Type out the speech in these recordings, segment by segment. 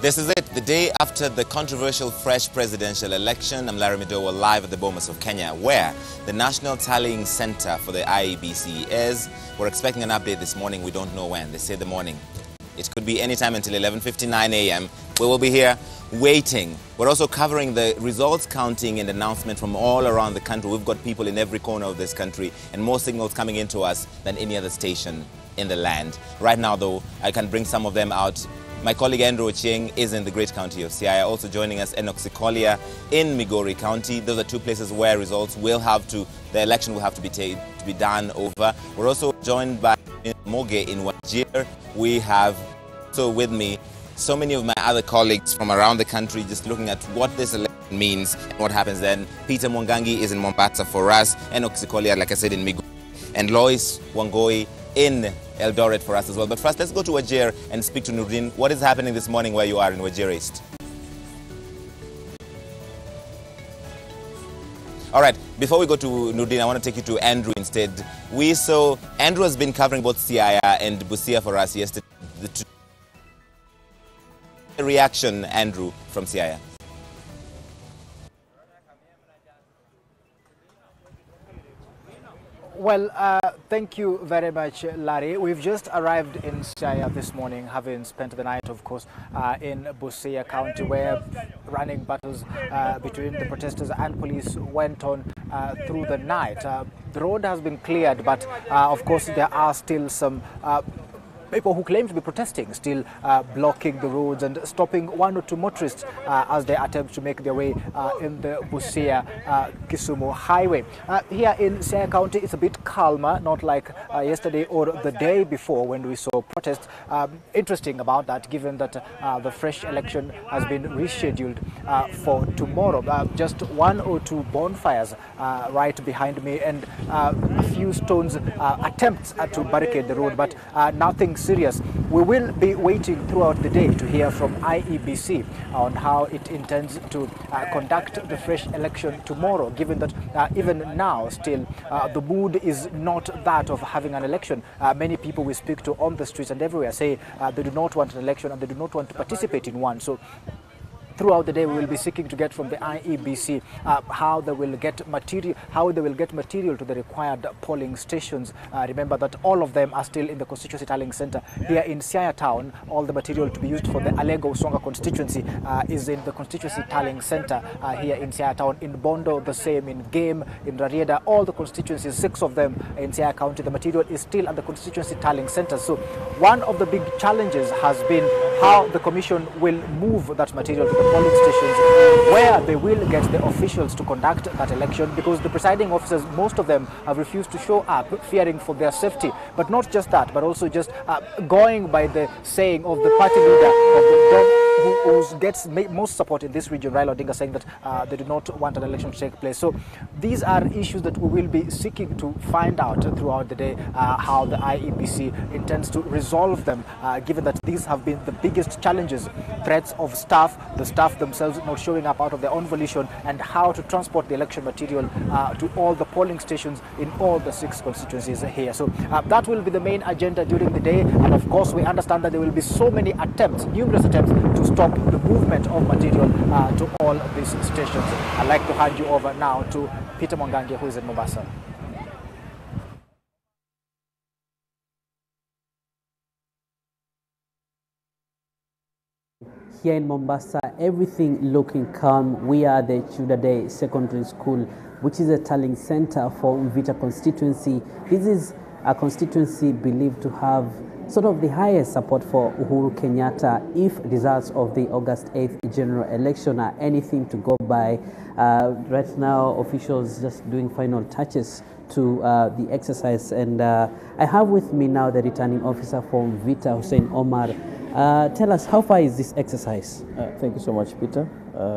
This is it, the day after the controversial fresh presidential election. I'm Larry Midowa, live at the Bomas of Kenya, where the National Tallying Center for the IEBC is. We're expecting an update this morning. We don't know when. They say the morning. It could be any time until 11:59 a.m. We will be here waiting. We're also covering the results counting and announcement from all around the country. We've got people in every corner of this country and more signals coming into us than any other station in the land. Right now, though, I can bring some of them out. My colleague Andrew Ochieng is in the great county of Siaya. Also joining us, Enoch Sikolia in Migori County. Those are two places where results will have to, the election will have to be done over. We're also joined by Moge in Wajir. We have, so with me, so many of my other colleagues from around the country just looking at what this election means and what happens then. Peter Mwangangi is in Mombasa for us. Enoch Sikolia, like I said, in Migori. And Lois Wangoi in Eldoret for us as well. But first, let's go to Wajir and speak to Nurdin. What is happening this morning where you are in Wajir East? All right, before we go to Nurdin, I want to take you to Andrew instead. Andrew has been covering both Siaya and Busia for us yesterday. The reaction, Andrew, from Siaya. Well, thank you very much, Larry. We've just arrived in Siaya this morning, having spent the night, of course, in Busia County, where running battles between the protesters and police went on through the night. The road has been cleared, but of course, there are still some people who claim to be protesting still blocking the roads and stopping one or two motorists as they attempt to make their way in the Busia-Kisumu highway. Here in Siaya County, it's a bit calmer, not like yesterday or the day before when we saw protests. Interesting about that, given that the fresh election has been rescheduled for tomorrow. Just one or two bonfires right behind me and a few stones attempts to barricade the road, but nothing serious. We will be waiting throughout the day to hear from IEBC on how it intends to conduct the fresh election tomorrow, given that even now still the mood is not that of having an election. Many people we speak to on the streets and everywhere say they do not want an election and they do not want to participate in one. So throughout the day, we will be seeking to get from the IEBC how they will get material to the required polling stations. Remember that all of them are still in the constituency tallying center here in Siaya town. All the material to be used for the Alego Songa constituency is in the constituency tallying center here in Siaya town. In Bondo, the same. In Game, in Rarieda, all the constituencies, 6 of them in Siaya County, the material is still at the constituency tallying center. So one of the big challenges has been how the commission will move that material to the polling stations where they will get the officials to conduct that election, because the presiding officers, most of them have refused to show up, fearing for their safety. But not just that, but also just going by the saying of the party leader of the who gets most support in this region, Raila Odinga, saying that they do not want an election to take place. So these are issues that we will be seeking to find out throughout the day how the IEBC intends to resolve them, given that these have been the biggest challenges, threats of staff, the staff themselves not showing up out of their own volition, and how to transport the election material to all the polling stations in all the 6 constituencies here. So that will be the main agenda during the day. And of course, we understand that there will be so many attempts, numerous attempts to stop the movement of material to all these stations. I'd like to hand you over now to Peter Mwangangi, who is in Mombasa. Here in Mombasa, everything looking calm. We are the Chudade Secondary School, which is a tallying center for Mvita constituency. This is a constituency believed to have sort of the highest support for Uhuru Kenyatta if results of the August 8th general election are anything to go by. Right now, officials just doing final touches to the exercise. And I have with me now the returning officer from Mvita, Hussein Omar. Tell us, how far is this exercise? Thank you so much, Peter.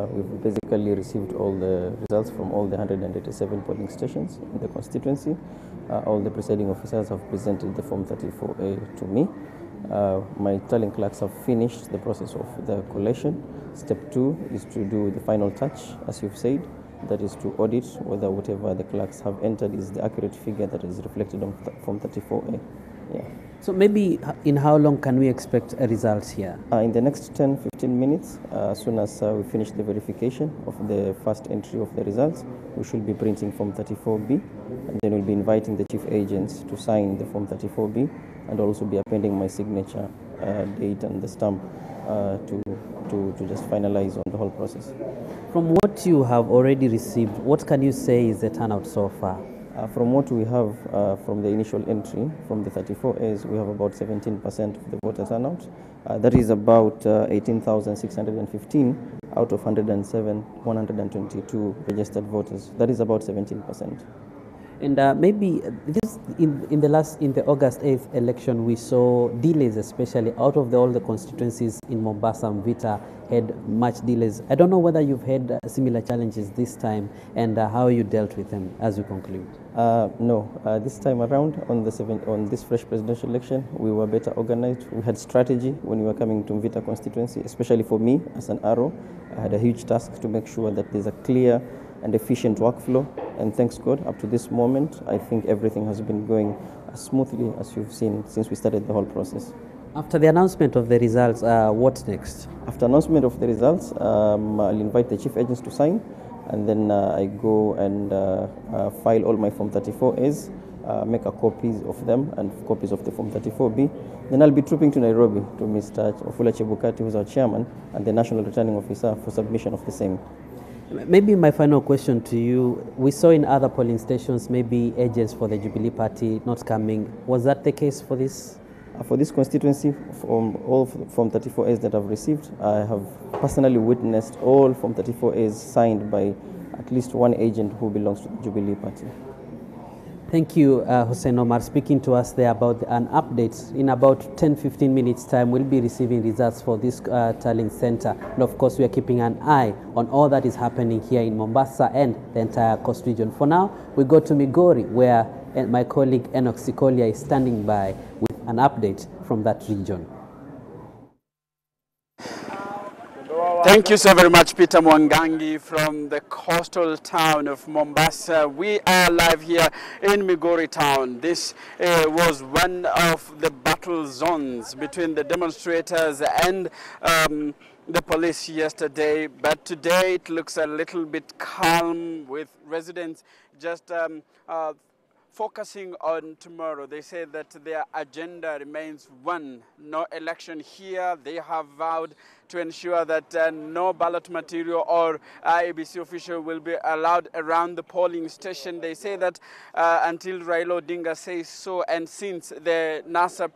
We've basically received all the results from all the 187 polling stations in the constituency. All the presiding officers have presented the Form 34A to me. My tallying clerks have finished the process of the collation. Step 2 is to do the final touch, as you've said. That is to audit whether whatever the clerks have entered is the accurate figure that is reflected on Form 34A. Yeah. So maybe in how long can we expect a result here? In the next 10-15 minutes, as soon as we finish the verification of the first entry of the results, we should be printing Form 34B, and then we'll be inviting the chief agents to sign the Form 34B, and also be appending my signature, date and the stamp to just finalize on the whole process. From what you have already received, what can you say is the turnout so far? From what we have from the initial entry, from the 34As, we have about 17% of the voter turnout. That is about 18,615 out of 107,122 registered voters. That is about 17%. And maybe this in the August 8th election, we saw delays, especially out of all the constituencies in Mombasa and Vita had much delays. I don't know whether you've had similar challenges this time and how you dealt with them as we conclude. No, this time around on this fresh presidential election, we were better organized. We had strategy when we were coming to Vita constituency, especially for me as an arrow. I had a huge task to make sure that there's a clear and efficient workflow, and thanks God, up to this moment, I think everything has been going as smoothly as you've seen since we started the whole process. After the announcement of the results, what next? After announcement of the results, I'll invite the chief agents to sign, and then I go and file all my Form 34As, make a copies of them and copies of the Form 34B. Then I'll be trooping to Nairobi to Mr. Ofula Chebukati, who's our chairman, and the National Returning Officer for submission of the same. Maybe my final question to you, we saw in other polling stations maybe agents for the Jubilee Party not coming. Was that the case for this? For this constituency, from all Form 34As that I've received, I have personally witnessed all Form 34As signed by at least one agent who belongs to the Jubilee Party. Thank you, Hussein Omar, speaking to us there about an update. In about 10-15 minutes time, we'll be receiving results for this tallying center. And of course, we are keeping an eye on all that is happening here in Mombasa and the entire coast region. For now, we go to Migori, where my colleague Enoch Sikolia is standing by with an update from that region. Thank you so very much, Peter Mwangangi, from the coastal town of Mombasa. We are live here in Migori town. This was one of the battle zones between the demonstrators and the police yesterday, but today it looks a little bit calm, with residents just focusing on tomorrow. They say that their agenda remains one: no election here. They have vowed to ensure that no ballot material or IEBC official will be allowed around the polling station. They say that until Raila Odinga says so, and since the NASA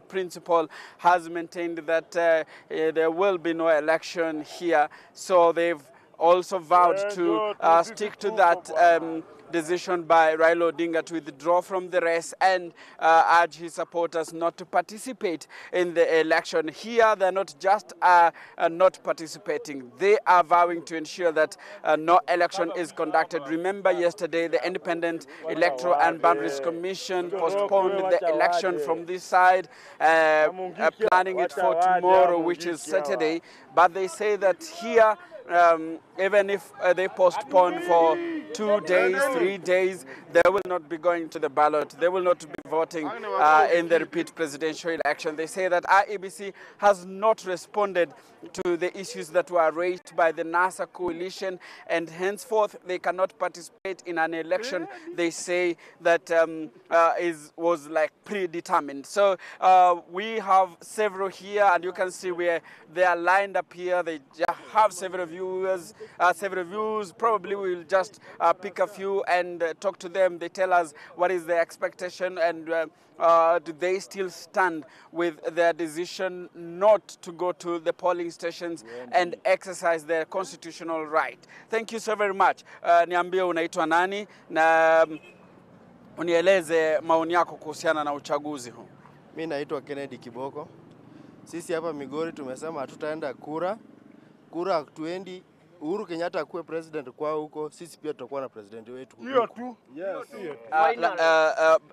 principal has maintained that there will be no election here, so they've also vowed to stick to that decision by Raila Odinga to withdraw from the race and urge his supporters not to participate in the election. Here, they're not just not participating, they are vowing to ensure that no election is conducted. Remember, yesterday, the Independent Electoral and Boundaries Commission postponed the election from this side, planning it for tomorrow, which is Saturday. But they say that here, even if they postpone for 2 days, 3 days, they will not be going to the ballot. They will not be voting in the repeat presidential election. They say that IEBC has not responded to the issues that were raised by the NASA coalition, and henceforth they cannot participate in an election they say that was like predetermined. So we have several here, and you can see where they are lined up here. They have several views. Probably we'll just pick a few and talk to them. They tell us what is their expectation, and do they still stand with their decision not to go to the polling stations and exercise their constitutional right. Thank you so very much. Niambie unaitwa nani na unieleze maoni yako kuhusiana na uchaguzi huu. Mimi naitwa Kennedy Kiboko. Sisi hapa Migori tumesema hatutaenda kura tuendi Uhuru Kenyatta akuwe president kwa huko, sisi pia tutakuwa na president wetu. Hiyo tu. Yes.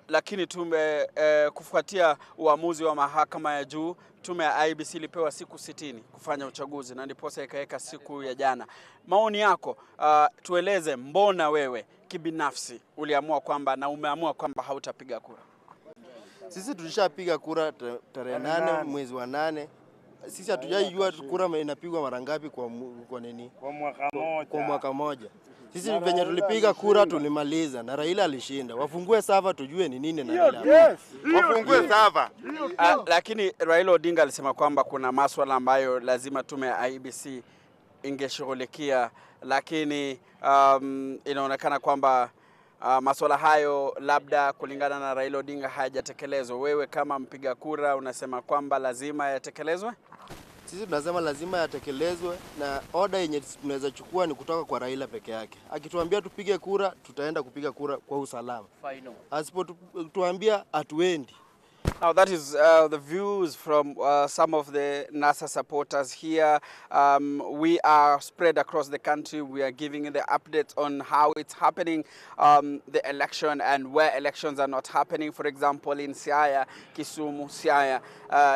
Lakini tume kufuatia uamuzi wa mahakama ya juu, tume ya IEBC ilipewa siku 60 kufanya uchaguzi, na ndiposa ikaweka siku ya jana. Maoni yako, tueleze, mbona wewe kibinafsi uliamua kwamba na umeamua kwamba hautapiga kura? Sisi tulishapiga kura tarehe 8 mwezi wa 8. Sisi hatujajua kura inapigwa mara ngapi kwa nini? Kwa mwaka moja. Sisi venye tulipiga kura tulimaliza na Raila alishinda. Wafungue sava tujue ni nini na Raila. Wafungue sava. Lakini Raila Odinga alisema kwamba kuna masuala ambayo lazima tume ya IEBC ingeshughulikia, lakini inaonekana kwamba masuala hayo labda kulingana na Raila Odinga hayajatekelezwa. Wewe kama mpiga kura unasema kwamba lazima yatekelezwe? Sisi tunasema lazima yatekelezwe, na order yenye tunaweza chukua ni kutoka kwa Raila peke yake. Akituambia tupige kura, tutaenda kupiga kura kwa usalama. Asipotuambia hatuendi. Now that is the views from some of the NASA supporters here. We are spread across the country. We are giving you the updates on how it's happening, the election and where elections are not happening. For example, in Siaya, Kisumu, Siaya,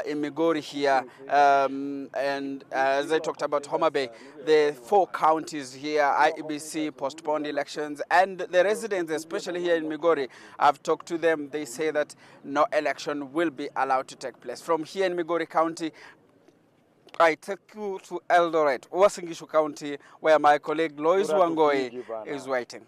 in Migori here, and as I talked about Homa Bay, the 4 counties here, IEBC postponed elections, and the residents, especially here in Migori, I've talked to them. They say that no election will be allowed to take place. From here in Migori County, I take you to Eldoret, Uasin Gishu County, where my colleague Lois Wangoi is waiting.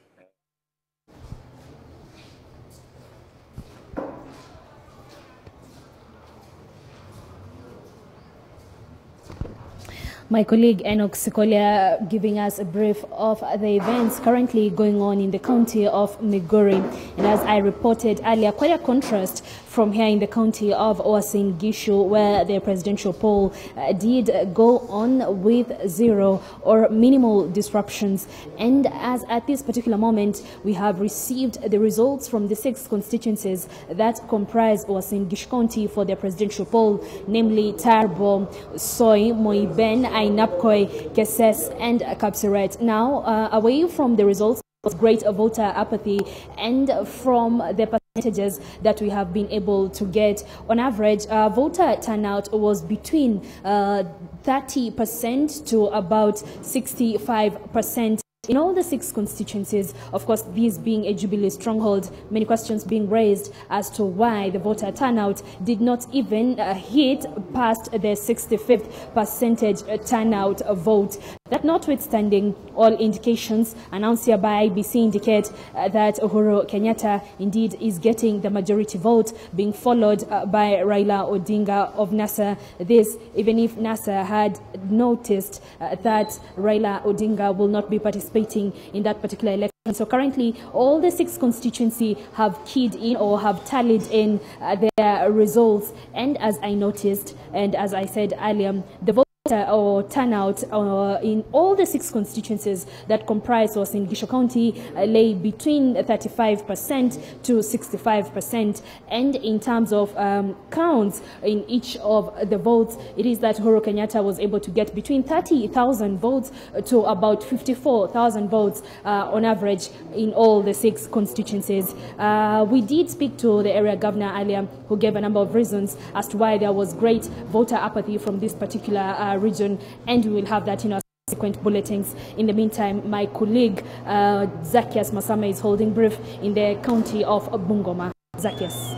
My colleague Enoch Sikolia giving us a brief of the events currently going on in the county of Migori. And as I reported earlier, quite a contrast from here in the county of Uasin Gishu, where the presidential poll did go on with 0 or minimal disruptions. And as at this particular moment, we have received the results from the 6 constituencies that comprise Uasin Gishu County for the presidential poll, namely Tarbo, Soy, Moiben, Ainapkoi, Keses, and Kapseret. Now, away from the results of great voter apathy and from the percentages that we have been able to get, on average, voter turnout was between 30% to about 65%. In all the 6 constituencies, of course, these being a Jubilee stronghold, many questions being raised as to why the voter turnout did not even hit past the 65th percentage turnout vote. That notwithstanding, all indications announced here by IEBC indicate that Uhuru Kenyatta indeed is getting the majority vote, being followed by Raila Odinga of NASA. This, even if NASA had noticed that Raila Odinga will not be participating in that particular election. So currently, all the 6 constituencies have keyed in or have tallied in their results. And as I noticed, and as I said earlier, the vote or turnout in all the 6 constituencies that comprise Uasin Gishu County lay between 35% to 65%. And in terms of counts in each of the votes, it is that Uhuru Kenyatta was able to get between 30,000 votes to about 54,000 votes on average in all the 6 constituencies. We did speak to the area governor earlier, who gave a number of reasons as to why there was great voter apathy from this particular region, and we will have that in our subsequent bulletins. In the meantime, my colleague Zacchaeus Masama is holding brief in the county of Bungoma. Zacchaeus.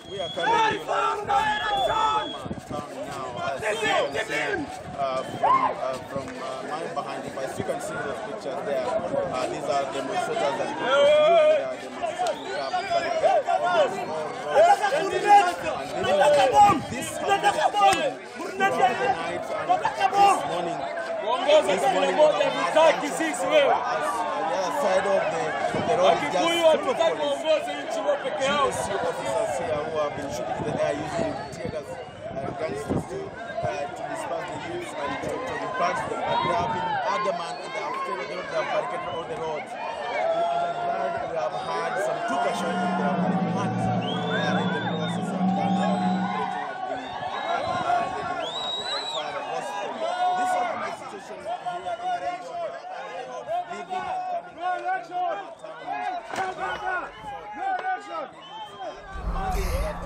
We are currently from mine behind the bus. You can see those pictures there. These are demonstrators that side of the road is just full of police. Officers here who have been shooting in the air using tear gas and gangsters to disperse the youth and to repulse them. But they have been adamant and they have barricaded all the roads. We have had some two casualties that have been hurt in the process and they are now operating at the fire hospital. This is the situation here in the living and coming to the town.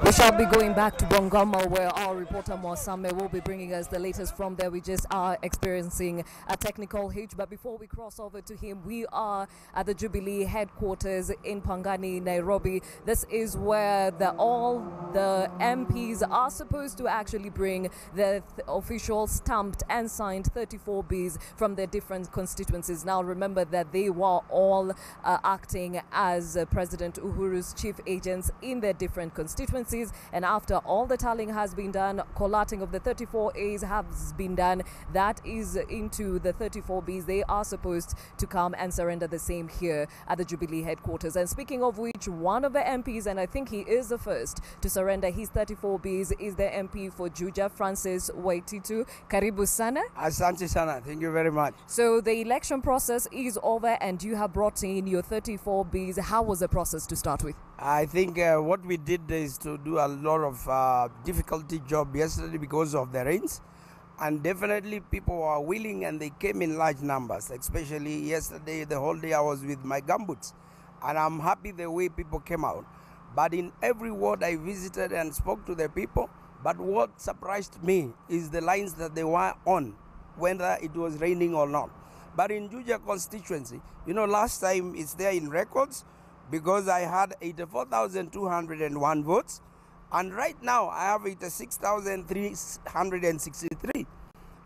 We shall be going back to Bungoma, where our reporter Mwasame will be bringing us the latest from there. We just are experiencing a technical hitch, but before we cross over to him, we are at the Jubilee headquarters in Pangani, Nairobi. This is where all the MPs are supposed to actually bring the official stamped and signed 34Bs from their different constituencies. Now remember that they were all acting as President Uhuru's chief agents in their different constituencies. And after all the tallying has been done, collating of the 34As has been done, that is into the 34Bs. They are supposed to come and surrender the same here at the Jubilee headquarters. And speaking of which, one of the MPs, and I think he is the first to surrender his 34Bs, is the MP for Juja, Francis Waititu. Karibu sana. Asante sana. Thank you very much. So the election process is over and you have brought in your 34Bs. How was the process to start with? I think what we did is to do a lot of difficulty job yesterday because of the rains, and definitely people were willing and they came in large numbers, especially yesterday. The whole day I was with my gumboots, and I'm happy the way people came out. But in every ward I visited and spoke to the people, but what surprised me is the lines that they were on, whether it was raining or not. But in Juja constituency, you know, last time it's there in records, because I had 84,201 votes, and right now I have 86,363.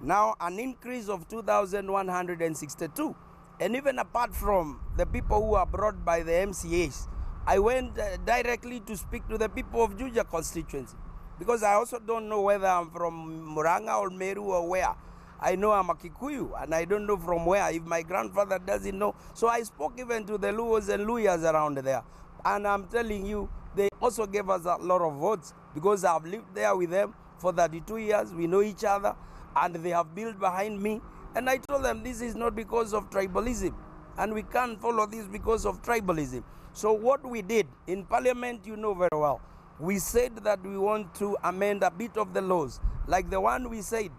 Now an increase of 2,162. And even apart from the people who are brought by the MCAs, I went directly to speak to the people of Juja constituency, because I also don't know whether I'm from Muranga or Meru or where. I know I'm a Kikuyu, and I don't know from where, if my grandfather doesn't know. So I spoke even to the Luos and Luyas around there. And I'm telling you, they also gave us a lot of votes, because I've lived there with them for 32 years. We know each other, and they have built behind me. And I told them this is not because of tribalism, and we can't follow this because of tribalism. So what we did in Parliament, you know very well, we said that we want to amend a bit of the laws, like the one we said,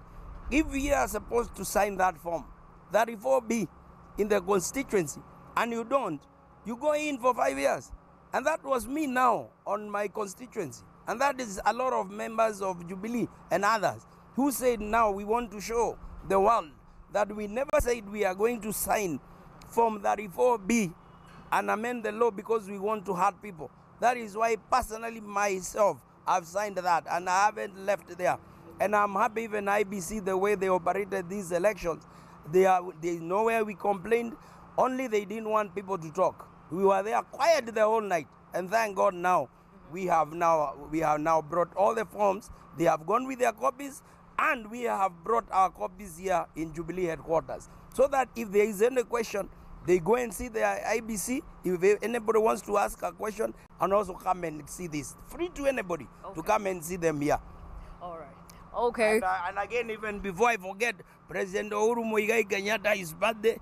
if we are supposed to sign that form, 34B, in the constituency, and you don't, you go in for 5 years. And that was me now on my constituency. And that is a lot of members of Jubilee and others who said now we want to show the world that we never said we are going to sign Form 34B and amend the law because we want to hurt people. That is why personally myself, I've signed that and I haven't left there. And I'm happy even IBC, the way they operated these elections. They know where we complained, only they didn't want people to talk. We were there quiet the whole night, and thank God now we have now brought all the forms. They have gone with their copies, and we have brought our copies here in Jubilee headquarters, so that if there is any question, they go and see the IBC. If anybody wants to ask a question, and also come and see this, free to anybody to come and see them here. All right. Okay. And again, even before I forget, President Uhuru Muigai Kenyatta, his birthday.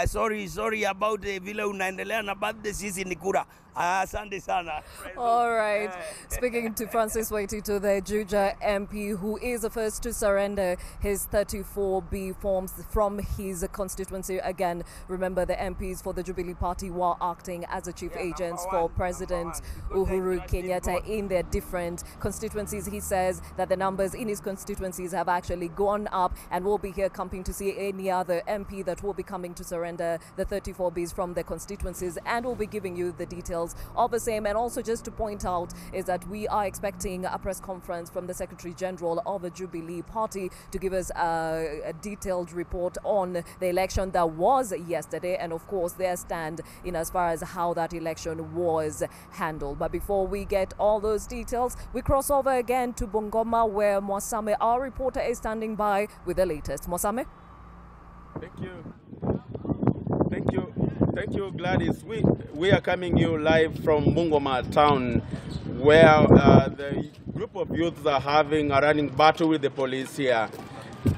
Sorry about vile unaendelea na birthday, sisi ni kura. Asante sana. All right. Speaking to Francis Waititu, the Juja MP, who is the first to surrender his 34B forms from his constituency. Again, remember the MPs for the Jubilee Party were acting as the chief agents for President Uhuru Kenyatta in their different constituencies. He says that the numbers in his constituencies have actually gone up, and will be here coming to see any other MP that will be coming to surrender the 34Bs from their constituencies, and we'll be giving you the details of the same. And also just to point out is that we are expecting a press conference from the Secretary General of the Jubilee Party to give us a detailed report on the election that was yesterday, and of course their stand in as far as how that election was handled. But before we get all those details, we cross over again to Bungoma, where Mwasame, our reporter, is standing by with the latest. Mwasame? Thank you, Gladys. We are coming you live from Bungoma town, where the group of youths are having a running battle with the police here.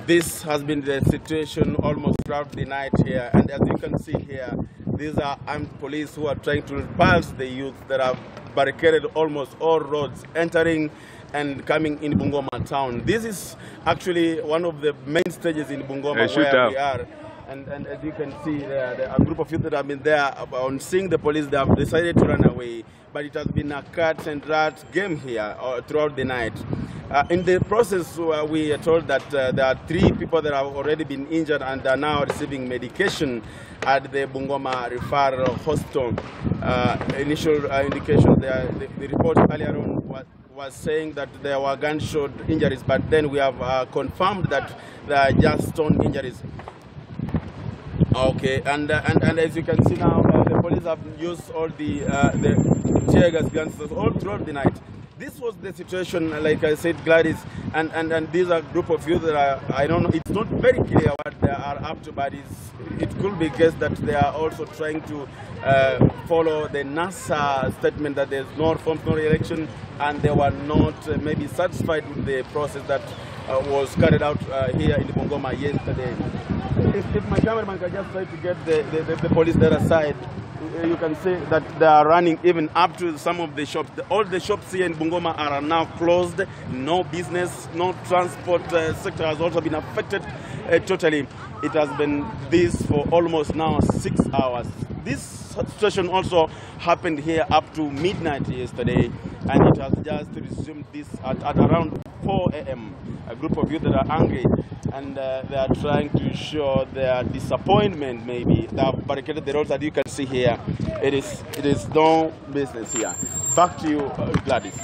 This has been the situation almost throughout the night here, and as you can see here, these are armed police who are trying to repulse the youth that have barricaded almost all roads entering and coming in Bungoma town. This is actually one of the main stages in Bungoma where we are. And as you can see, a group of youth that have been there, on seeing the police, they have decided to run away. But it has been a cat and rat game here throughout the night. In the process, we are told that there are 3 people that have already been injured and are now receiving medication at the Bungoma Referral Hospital. Initial indication, the report earlier on was saying that there were gunshot injuries, but then we have confirmed that they are just stone injuries. Okay, and as you can see now, the police have used all the tear gas guns all throughout the night. This was the situation, like I said, Gladys, and these are a group of youth that are, I don't know, it's not very clear what they are up to, but it could be guessed that they are also trying to follow the NASA statement that there's no reforms, no election, and they were not maybe satisfied with the process that was carried out here in Bungoma yesterday. If my cameraman can just try to get the police there aside, you can see that they are running even up to some of the shops. All the shops here in Bungoma are now closed. No business, no transport sector has also been affected totally. It has been this for almost now 6 hours. This situation also happened here up to midnight yesterday, and it has just resumed this at around 4 a.m. A group of youth that are angry, and they are trying to show their disappointment. Maybe they have barricaded the roads that you can see here. It is no business here. Back to you, Gladys.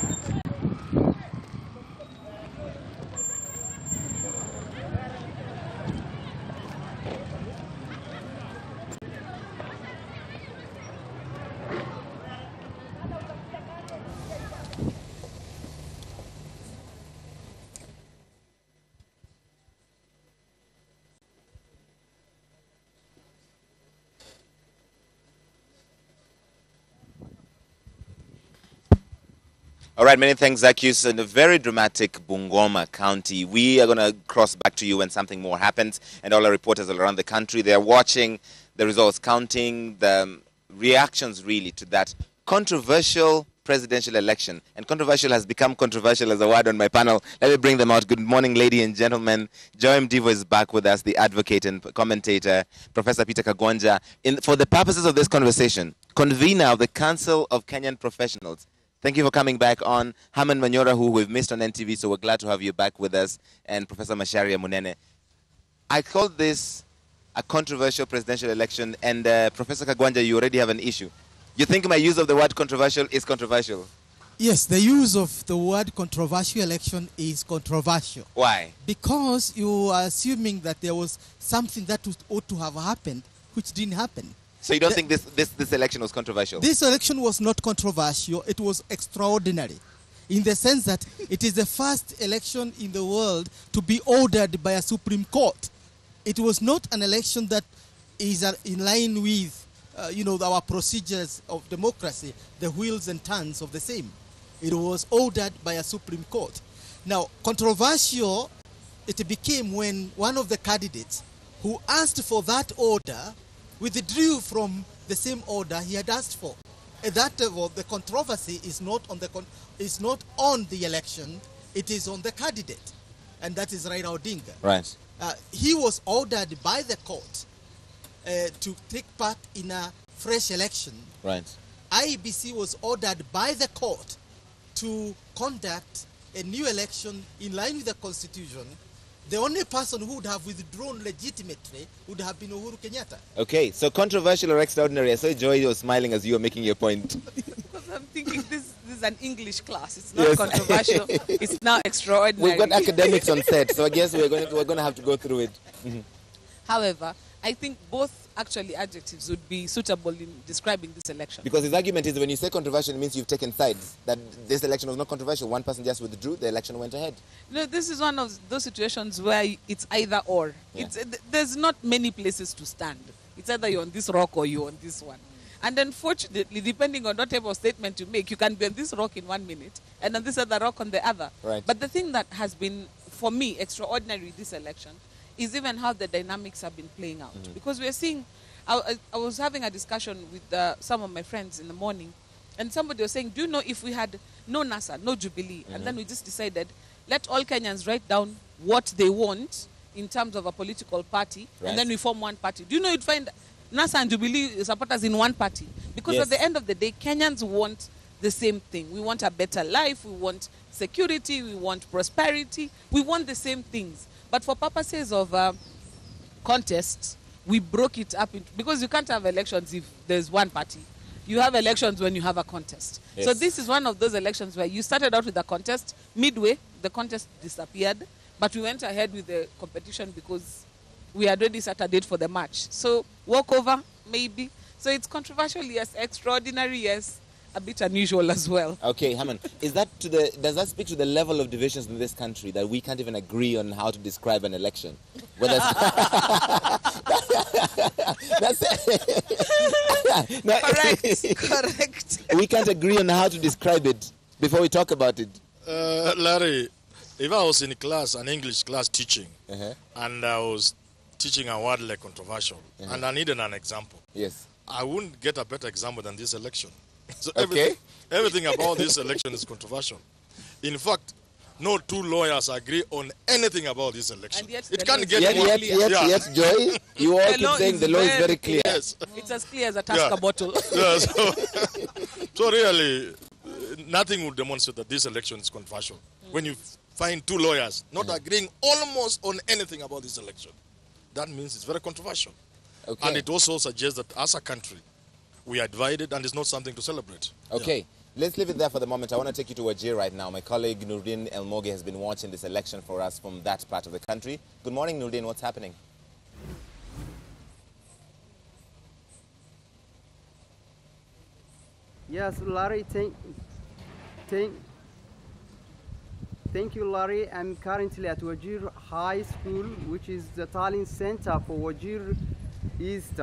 All right, many thanks, Zacchaeus. In a very dramatic Bungoma County. We are going to cross back to you when something more happens, and all our reporters all around the country, they're watching the results, counting the reactions really to that controversial presidential election. And controversial has become controversial as a word on my panel. Let me bring them out. Good morning, ladies and gentlemen. Joy Mdivo is back with us, the advocate and commentator, Professor Peter Kagwanja. For the purposes of this conversation, convener of the Council of Kenyan Professionals. Thank you for coming back on. Haman Manyora, who we've missed on NTV, so we're glad to have you back with us, and Professor Macharia Munene. I called this a controversial presidential election, and Professor Kagwanja, you already have an issue. You think my use of the word controversial is controversial? Yes, the use of the word controversial election is controversial. Why? Because you are assuming that there was something that ought to have happened, which didn't happen. So you don't think this election was controversial? This election was not controversial. It was extraordinary in the sense that it is the first election in the world to be ordered by a Supreme Court. It was not an election that is in line with our procedures of democracy, the wheels and turns of the same. It was ordered by a Supreme Court. Now, controversial, it became when one of the candidates who asked for that order withdrew from the same order he had asked for. At that level, the controversy is not on the election, it is on the candidate, and that is Raila Odinga. Right. He was ordered by the court to take part in a fresh election. Right. IEBC was ordered by the court to conduct a new election in line with the constitution. The only person who would have withdrawn legitimately would have been Uhuru Kenyatta. Okay, so controversial or extraordinary? I saw Joy was smiling as you were making your point. Because I'm thinking this is an English class. It's not controversial. It's now extraordinary. We've got academics on set, so I guess we're going to have to go through it. Mm-hmm. However, I think both actually adjectives would be suitable in describing this election. Because his argument is when you say controversial, it means you've taken sides. That this election was not controversial. One person just withdrew, the election went ahead. No, this is one of those situations where it's either or. Yeah. There's not many places to stand. It's either you're on this rock or you're on this one. And unfortunately, depending on what type of statement you make, you can be on this rock in 1 minute and on this other rock on the other. Right. But the thing that has been, for me, extraordinary with this election is even how the dynamics have been playing out. Mm-hmm. Because we're seeing, I was having a discussion with some of my friends in the morning, and somebody was saying, do you know if we had no NASA, no Jubilee, and then we just decided, let all Kenyans write down what they want, in terms of a political party, Right. and then we form one party. Do you know you'd find NASA and Jubilee supporters in one party? Because Yes. at the end of the day, Kenyans want the same thing. We want a better life, we want security, we want prosperity, we want the same things. But for purposes of contests, we broke it up because you can't have elections if there's one party. You have elections when you have a contest. Yes. So this is one of those elections where you started out with a contest, midway, the contest disappeared, but we went ahead with the competition because we had already set a date for the match. So walkover, maybe. So it's controversial, yes. Extraordinary, yes. A bit unusual as well. Okay, Haman, does that speak to the level of divisions in this country that we can't even agree on how to describe an election? Whether that's no, Correct. we can't agree on how to describe it before we talk about it. Larry, if I was in class, an English class teaching, and I was teaching a word like controversial, and I needed an example, yes, I wouldn't get a better example than this election. So okay. everything about this election is controversial. In fact, no two lawyers agree on anything about this election. It can't get more clear. Yet, Joy, you all keep saying the law is very clear. Yes. It's as clear as a Tusker bottle. Yeah, so really, nothing would demonstrate that this election is controversial. When you find two lawyers not agreeing almost on anything about this election, that means it's very controversial. Okay. And it also suggests that as a country, we are divided and it's not something to celebrate. Okay, let's leave it there for the moment. I want to take you to Wajir right now. My colleague Nurdin Elmoge has been watching this election for us from that part of the country. Good morning, Nurdin. What's happening? Yes, Larry, thank you, Larry. I'm currently at Wajir High School, which is the tallying center for Wajir East.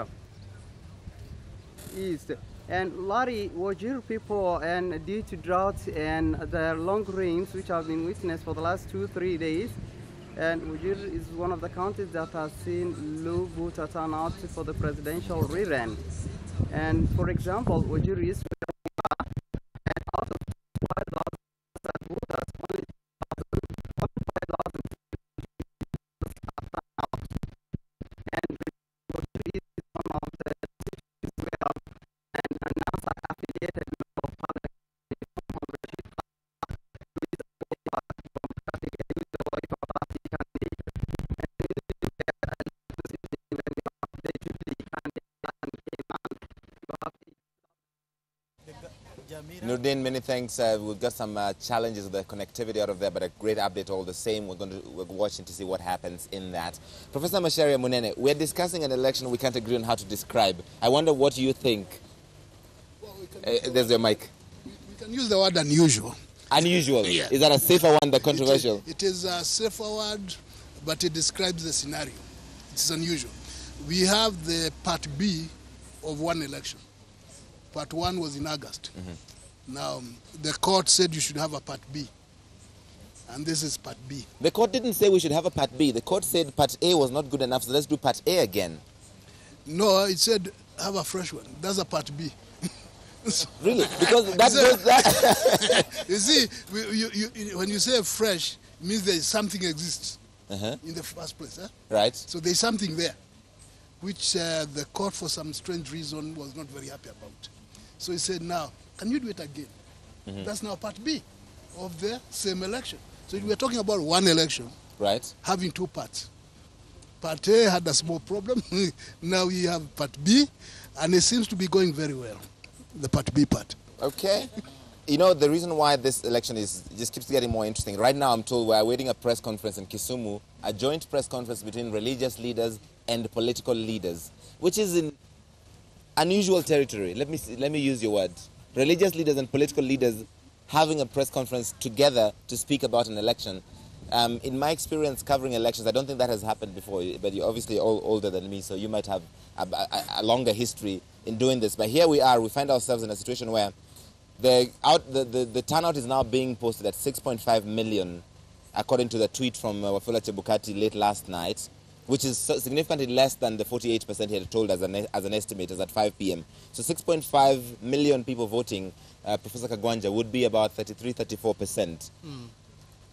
And Larry, Wajir people, and due to drought and the long rains which have been witnessed for the last 2-3 days, and Wajir is one of the counties that has seen low voter turnout for the presidential rerun. And for example, Wajir is and out of 5,000 voters, only 5,000 and Wajir is one of the cities where and NASA affiliated public Nurdin, many thanks. We've got some challenges with the connectivity out of there, but a great update all the same. We're watching to see what happens in that. Professor Macharia Munene, we're discussing an election we can't agree on how to describe. I wonder what you think. Well, there's your mic. We can use the word unusual. Unusual? Yeah. Is that a safer one than controversial? It is a safer word, but it describes the scenario. It's unusual. We have the part B of one election. Part 1 was in August. Now, the court said you should have a part B. And this is part B. The court didn't say we should have a part B. The court said part A was not good enough, so let's do part A again. No, it said have a fresh one. That's a part B. Really? Because that goes that. You see, when you say fresh, it means there is something exists in the first place. Right. So there's something there, which the court, for some strange reason, was not very happy about. So he said, now, can you do it again? That's now part B of the same election. So we're talking about one election, right, having two parts. Part A had a small problem. Now we have part B, and it seems to be going very well, the part B part. Okay. You know, the reason why this election just keeps getting more interesting. Right now, I'm told we're awaiting a press conference in Kisumu, a joint press conference between religious leaders and political leaders, which is in unusual territory. Let me use your word. Religious leaders and political leaders having a press conference together to speak about an election. In my experience covering elections, I don't think that has happened before, but you're obviously all older than me, so you might have a longer history in doing this. But here we are, we find ourselves in a situation where the turnout is now being posted at 6.5 million, according to the tweet from Wafula Chebukati late last night, which is significantly less than the 48% he had told as an estimate as at 5 p.m. So 6.5 million people voting, Professor Kagwanja, would be about 33-34%.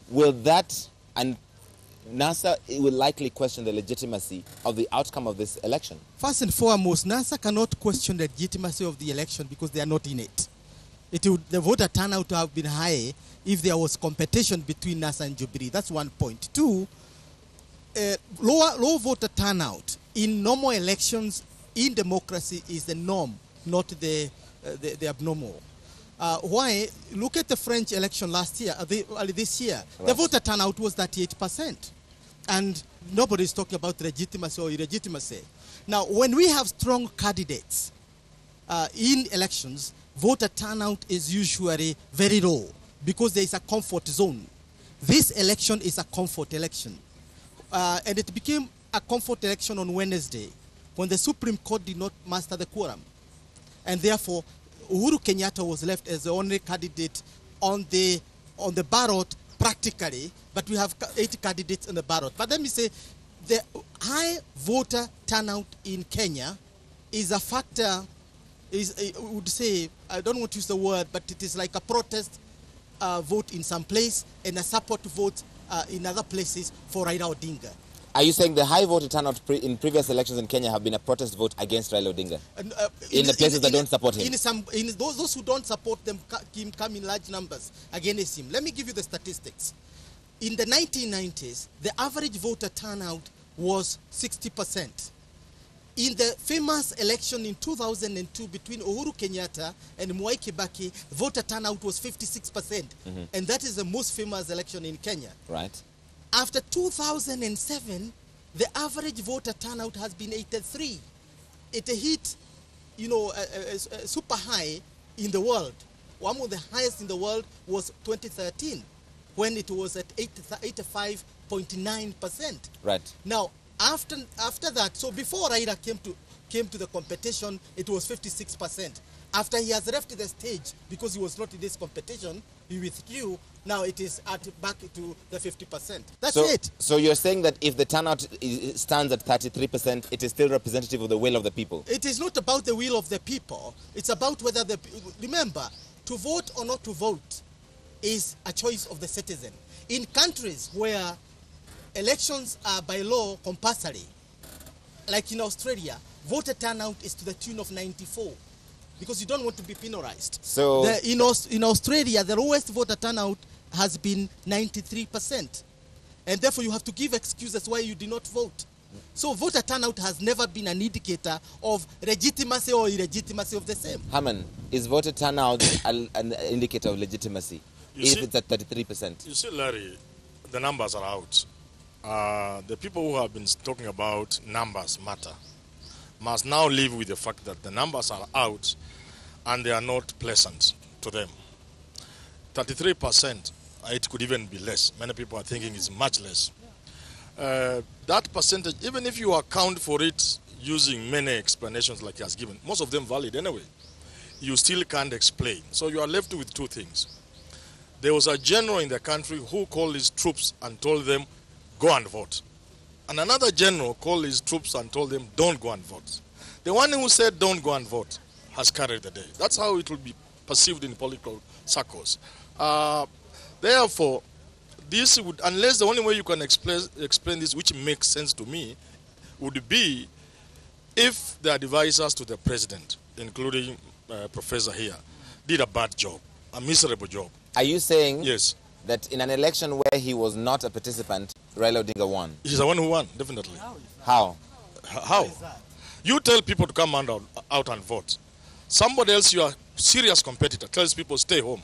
Will that, and NASA will likely question the legitimacy of the outcome of this election. First and foremost, NASA cannot question the legitimacy of the election because they are not in it. The voter turnout would have been high if there was competition between NASA and Jubilee. That's one point. Two, low voter turnout in normal elections in democracy is the norm, not the abnormal. Why? Look at the French election last year, this year. Right. The voter turnout was 38%. And nobody is talking about legitimacy or illegitimacy. Now, when we have strong candidates in elections, voter turnout is usually very low because there is a comfort zone. This election is a comfort election. And it became a comfort election on Wednesday when the Supreme Court did not master the quorum. And therefore, Uhuru Kenyatta was left as the only candidate on the ballot practically, but we have 80 candidates on the ballot. But let me say, the high voter turnout in Kenya is a factor, I would say, I don't want to use the word, but it is like a protest vote in some place and a support vote in other places for Raila Odinga. Are you saying the high voter turnout in previous elections in Kenya have been a protest vote against Raila Odinga? In the places that don't support him? Those who don't support him come in large numbers against him. Let me give you the statistics. In the 1990s, the average voter turnout was 60%. In the famous election in 2002 between Uhuru Kenyatta and Mwai Kibaki, voter turnout was 56%. And that is the most famous election in Kenya. Right. After 2007, the average voter turnout has been 83. It hit, super high in the world. One of the highest in the world was 2013, when it was at 85.9%. Right. Now, after that, so before Raila came to the competition, it was 56%. After he has left the stage because he was not in this competition, he withdrew. Now it is back to the 50%. That's it. So you're saying that if the turnout stands at 33%, it is still representative of the will of the people? It is not about the will of the people. It's about whether remember, to vote or not to vote is a choice of the citizen. In countries where elections are by law compulsory, like in Australia, voter turnout is to the tune of 94. Because you don't want to be penalized. So in Australia, the lowest voter turnout has been 93%. And therefore, you have to give excuses why you did not vote. So voter turnout has never been an indicator of legitimacy or illegitimacy of the same. Haman, is voter turnout an indicator of legitimacy it's at 33%? You see, Larry, the numbers are out. The people who have been talking about numbers matter must now live with the fact that the numbers are out and they are not pleasant to them. 33%, it could even be less. Many people are thinking it's much less. That percentage, even if you account for it using many explanations like he has given, most of them valid anyway, you still can't explain. So you are left with two things. There was a general in the country who called his troops and told them, go and vote. And another general called his troops and told them, don't go and vote. The one who said, don't go and vote, has carried the day. That's how it will be perceived in political circles. Therefore, this would, unless the only way you can explain this, which makes sense to me, would be if the advisors to the president, including Professor here, did a bad job, a miserable job. Are you saying yes, that in an election where he was not a participant, Raila Odinga won? He's the one who won, definitely. How? How? You tell people to come out and vote. Somebody else, your serious competitor, tells people stay home.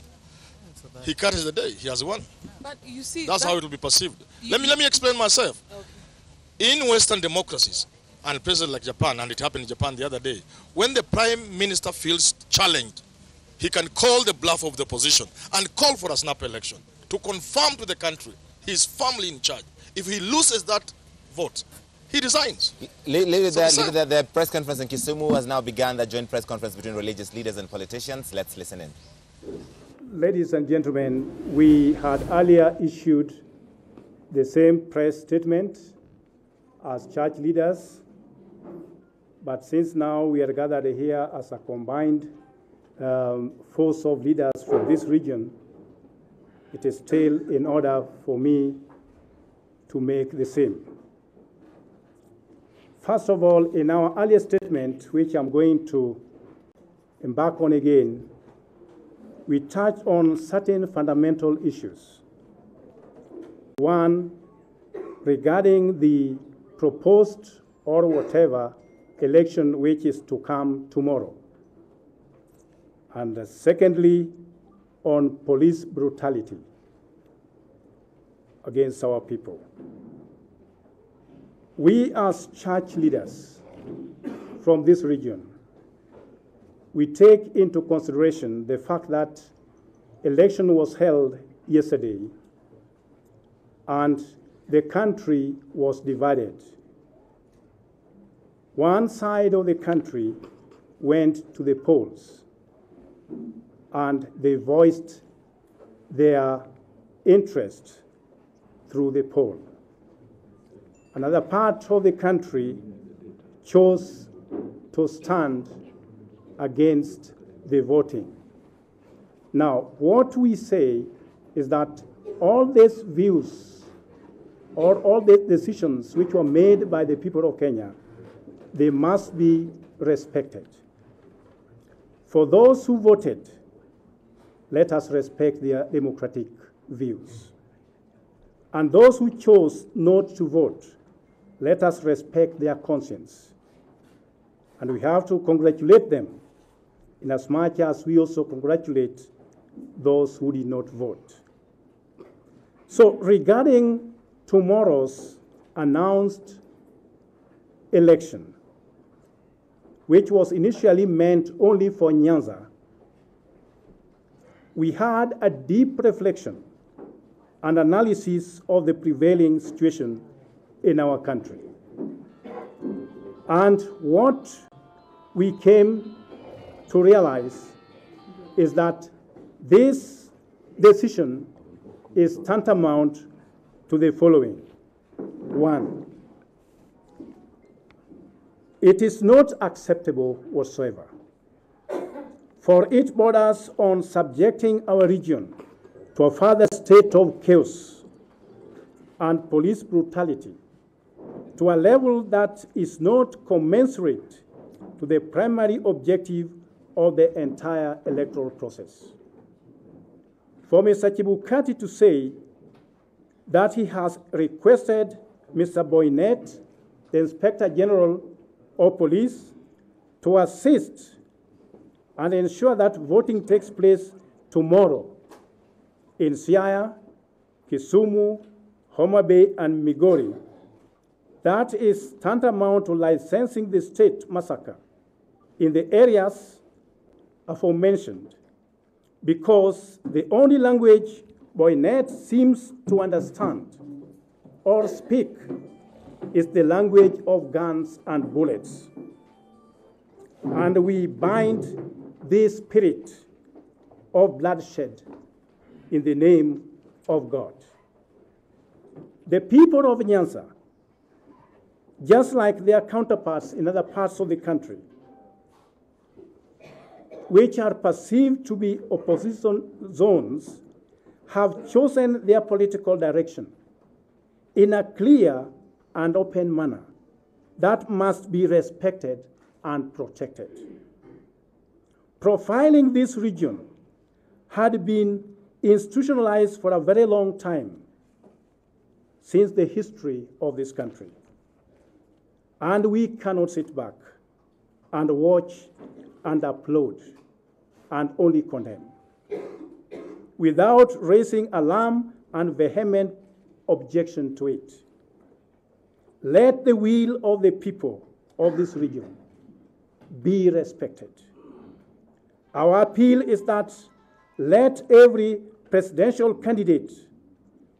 He carries the day. He has won. But you see, that's how it will be perceived. Let me explain myself. Okay. In Western democracies, and places like Japan, and it happened in Japan the other day, when the prime minister feels challenged, he can call the bluff of the opposition and call for a snap election to confirm to the country he is firmly in charge. If he loses that vote, he resigns. Leave it there. The press conference in Kisumu has now begun, the joint press conference between religious leaders and politicians. Let's listen in. Ladies and gentlemen, we had earlier issued the same press statement as church leaders, but since now we are gathered here as a combined force of leaders from this region, it is still in order for me to make the same. First of all, in our earlier statement, which I'm going to embark on again, we touched on certain fundamental issues. One, regarding the proposed or whatever election which is to come tomorrow. And secondly, on police brutality against our people. We as church leaders from this region, we take into consideration the fact that election was held yesterday and the country was divided. One side of the country went to the polls and they voiced their interest through the poll. Another part of the country chose to stand against the voting. Now, what we say is that all these views or all the decisions which were made by the people of Kenya, they must be respected. For those who voted, let us respect their democratic views. And those who chose not to vote, let us respect their conscience. And we have to congratulate them in as much as we also congratulate those who did not vote. So regarding tomorrow's announced election, which was initially meant only for Nyanza, we had a deep reflection and analysis of the prevailing situation in our country. And what we came to realize is that this decision is tantamount to the following. One, it is not acceptable whatsoever, for it borders on subjecting our region to a further state of chaos and police brutality to a level that is not commensurate to the primary objective of the entire electoral process. For Mr. Chibukati to say that he has requested Mr. Boynet, the Inspector General of Police, to assist and ensure that voting takes place tomorrow in Siaya, Kisumu, Homa Bay, and Migori, that is tantamount to licensing the state massacre in the areas aforementioned, because the only language Boynet seems to understand or speak is the language of guns and bullets. And we bind this spirit of bloodshed in the name of God. The people of Nyanza, just like their counterparts in other parts of the country, which are perceived to be opposition zones, have chosen their political direction in a clear and open manner that must be respected and protected. Profiling this region had been institutionalized for a very long time since the history of this country. And we cannot sit back and watch and applaud and only condemn without raising alarm and vehement objection to it. Let the will of the people of this region be respected. Our appeal is that let every presidential candidate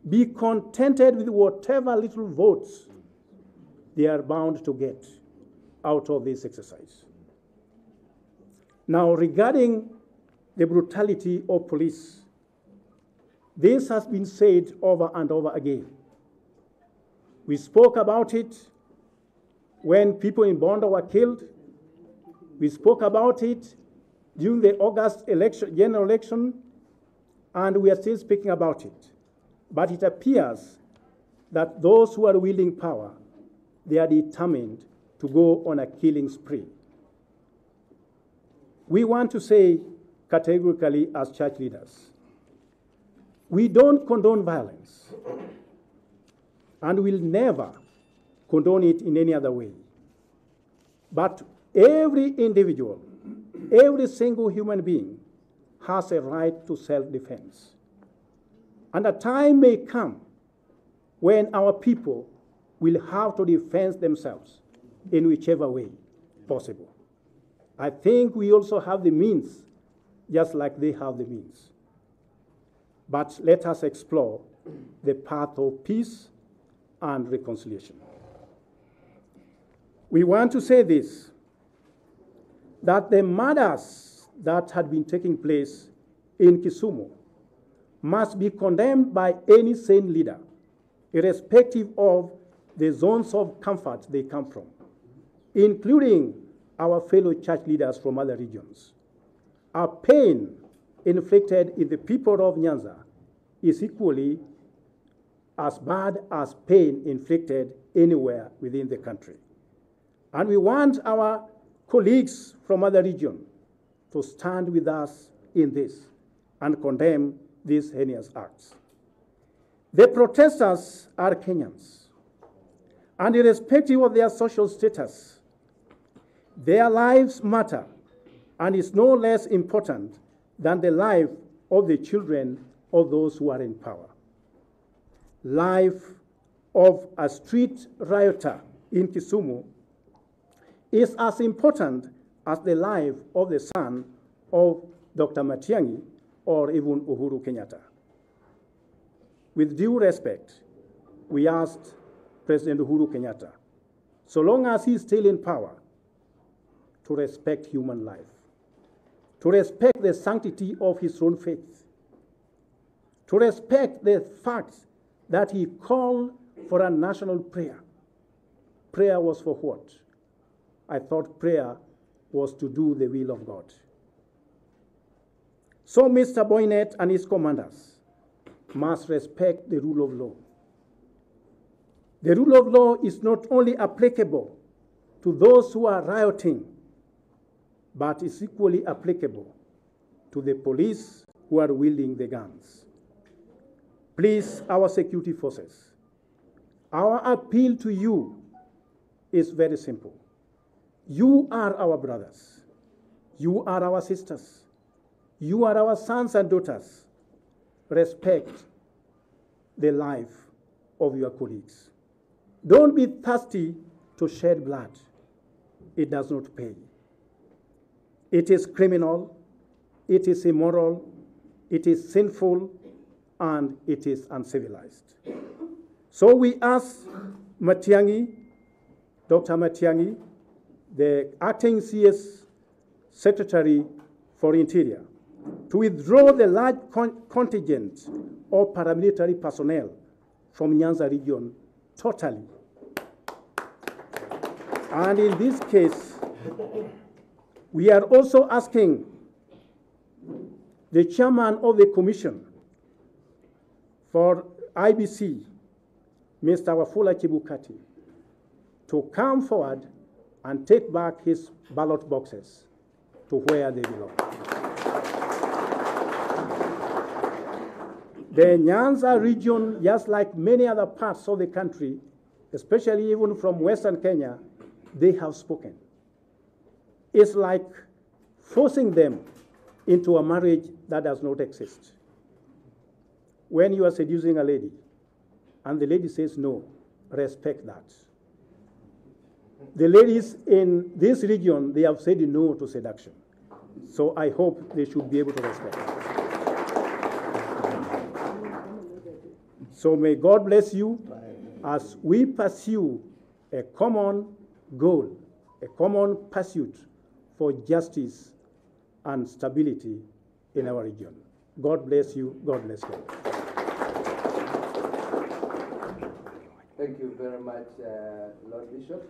be contented with whatever little votes they are bound to get out of this exercise. Now, regarding the brutality of police, this has been said over and over again. We spoke about it when people in Bondo were killed. We spoke about it during the August election, general election, and we are still speaking about it. But it appears that those who are wielding power, they are determined to go on a killing spree. We want to say categorically as church leaders, we don't condone violence and will never condone it in any other way. But every individual, every single human being has a right to self-defense. And a time may come when our people will have to defend themselves in whichever way possible. I think we also have the means, just like they have the means. But let us explore the path of peace and reconciliation. We want to say this, that the murders that had been taking place in Kisumu must be condemned by any sane leader, irrespective of the zones of comfort they come from, including our fellow church leaders from other regions. Our pain inflicted in the people of Nyanza is equally as bad as pain inflicted anywhere within the country. And we want our colleagues from other regions to stand with us in this and condemn these heinous acts. The protesters are Kenyans, and irrespective of their social status, their lives matter, and is no less important than the life of the children of those who are in power. Life of a street rioter in Kisumu is as important as the life of the son of Dr. Matiang'i or even Uhuru Kenyatta. With due respect, we asked President Uhuru Kenyatta, so long as he's still in power, to respect human life, to respect the sanctity of his own faith, to respect the fact that he called for a national prayer. Prayer was for what? I thought prayer was to do the will of God. So Mr. Boynet and his commanders must respect the rule of law. The rule of law is not only applicable to those who are rioting, but is equally applicable to the police who are wielding the guns. Please, our security forces, our appeal to you is very simple. You are our brothers. You are our sisters. You are our sons and daughters. Respect the life of your colleagues. Don't be thirsty to shed blood. It does not pay. It is criminal, it is immoral, it is sinful, and it is uncivilized. So we ask Matiang'i, Dr. Matiang'i, the acting CS Secretary for Interior, to withdraw the large contingent of paramilitary personnel from Nyanza region totally. And in this case, we are also asking the chairman of the commission for IBC, Mr. Wafula Chebukati, to come forward and take back his ballot boxes to where they belong. The Nyanza region, just like many other parts of the country, especially even from Western Kenya, they have spoken. It's like forcing them into a marriage that does not exist. When you are seducing a lady and the lady says no, respect that. The ladies in this region, they have said no to seduction. So I hope they should be able to respect that. So may God bless you as we pursue a common goal, a common pursuit for justice and stability in our region. God bless you. God bless you. Thank you very much, Lord Bishop.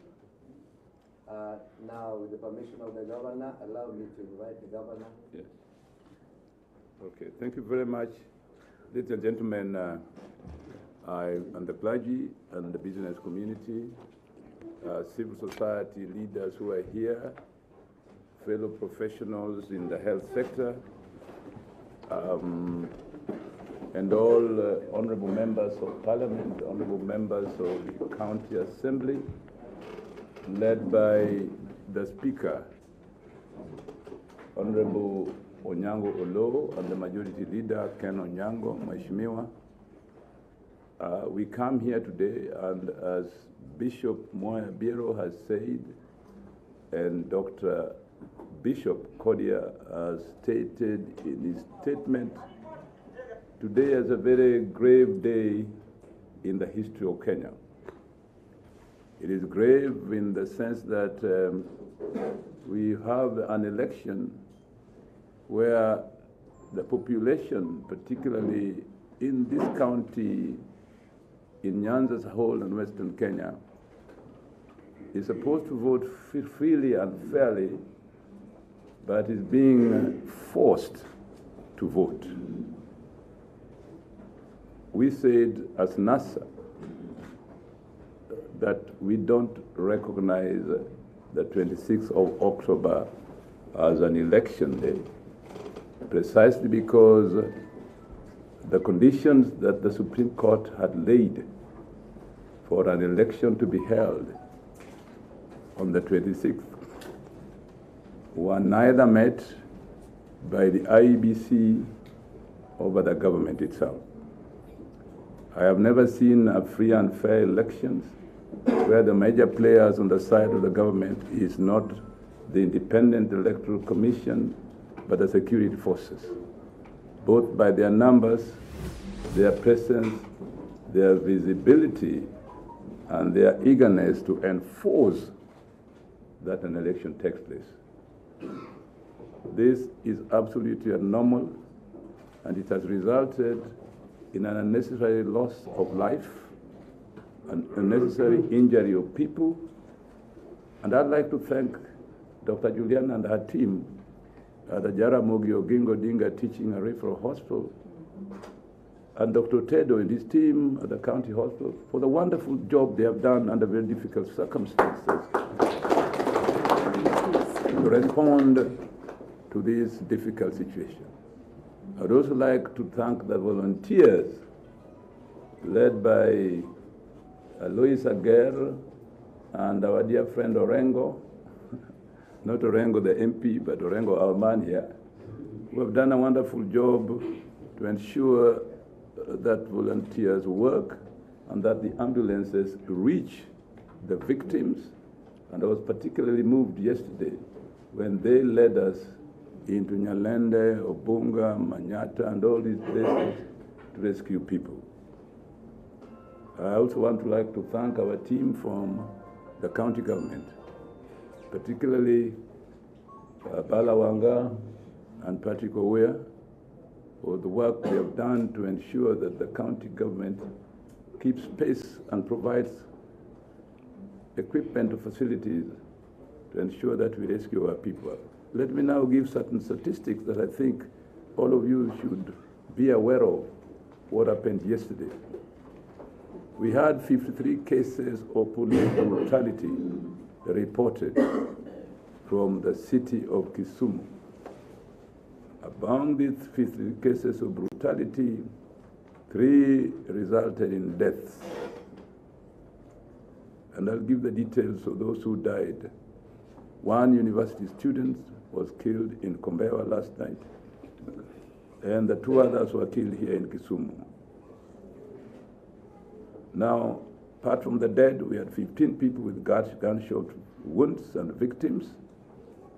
Now, with the permission of the governor, allow me to invite the governor. Yes. Okay, thank you very much, ladies and gentlemen. and the clergy and the business community, civil society leaders who are here, fellow professionals in the health sector, and all honorable members of parliament, honorable members of the county assembly, led by the speaker, Honorable Onyango Olo, and the majority leader, Ken Onyango, Mheshimiwa. We come here today, and as Bishop Moya Biro has said, and Dr. Bishop Kodia has stated in his statement, today is a very grave day in the history of Kenya. It is grave in the sense that we have an election where the population, particularly in this county, in Nyanza as a whole and Western Kenya, is supposed to vote freely and fairly, but is being forced to vote. We said as NASA that we don't recognize the 26th of October as an election day, precisely because the conditions that the Supreme Court had laid for an election to be held on the 26th were neither met by the IEBC or by the government itself. I have never seen a free and fair elections where the major players on the side of the government is not the Independent Electoral Commission, but the security forces, both by their numbers, their presence, their visibility, and their eagerness to enforce that an election takes place. This is absolutely abnormal, and it has resulted in an unnecessary loss of life, an unnecessary injury of people. And I'd like to thank Dr. Juliana and her team at the Jaramogi Oginga Odinga Teaching and Referral Hospital, and Dr. Tedo and his team at the county hospital for the wonderful job they have done under very difficult circumstances to respond to this difficult situation. I'd also like to thank the volunteers led by Lois Aguirre and our dear friend Orengo, not Orengo the MP, but Orengo our man here, who have done a wonderful job to ensure that volunteers work and that the ambulances reach the victims. And I was particularly moved yesterday when they led us into Nyalende, Obunga, Manyata, and all these places to rescue people. I also want to like to thank our team from the county government, particularly Balawanga and Patrick Owea, for the work they have done to ensure that the county government keeps pace and provides equipment and facilities to ensure that we rescue our people. Let me now give certain statistics that I think all of you should be aware of what happened yesterday. We had 53 cases of police brutality reported from the city of Kisumu. Among these 53 cases of brutality, 3 resulted in deaths. And I'll give the details of those who died. 1 university student was killed in Kombewa last night, and the 2 others were killed here in Kisumu. Now, apart from the dead, we had 15 people with gunshot wounds and victims,